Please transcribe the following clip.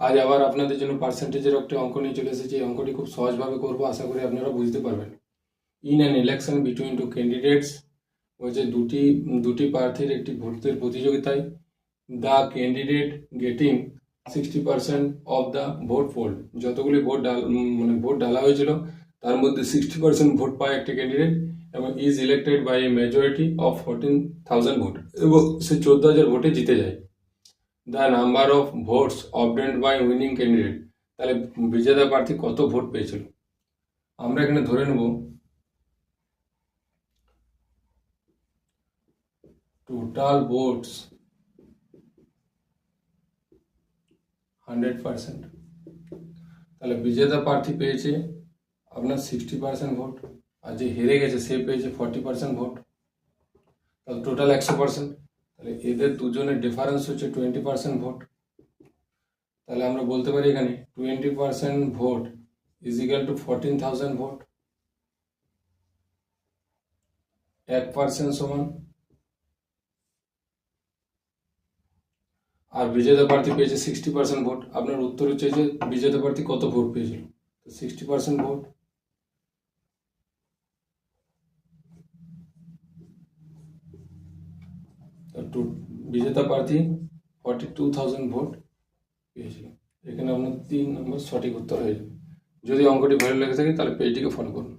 আজ আবার আপনাদের জন্য পার্সেন্টেজের একটা অঙ্ক নিয়ে চলে এসেছি। এই অঙ্কটি খুব সহজভাবে করবো, আশা করি আপনারা বুঝতে পারবেন। In an election between two candidates, হচ্ছে দুটি প্রার্থীর একটি ভোটের প্রতিযোগিতায়, the candidate getting 60% of the vote poll, যতগুলি ভোট ডালা হয়েছিল তার মধ্যে 60% ভোট পায় একটি ক্যান্ডিডেট এবং is elected by a majority of 14,000 ভোট, এবং সে 14,000 ভোটে জিতে যায়। The number of votes obtained by winning candidate, তাহলে বিজেতা প্রার্থী কত ভোট পেয়েছিল। আমরা এখানে ধরে নেব টোটাল ভোটস 100%, তাহলে বিজেতা প্রার্থী পেয়েছে আপনার 60% ভোট, আর যে হেরে গেছে সে পেয়েছে 40% ভোট, তাহলে টোটাল 100%। তাহলে এদের দুজনের ডিফারেন্স হচ্ছে 20% ভোট। তাহলে আমরা বলতে পারি এখানে 20% vote is equal to 14,000 vote. 1% সমান, আর বিজেতা প্রার্থী পেয়েছে 60% ভোট। আপনার উত্তর হচ্ছে যে বিজেতা প্রার্থী কত ভোট পেয়েছিল, তো 60% ভোট। বিজেতা প্রার্থী 42,000 ভোট পেয়েছিল। এখানে আপনার 3 নম্বর সঠিক উত্তর হয়ে যাবে। যদি অঙ্কটি ভালো লেগে থাকে তাহলে পেজটিকে ফলো করুন।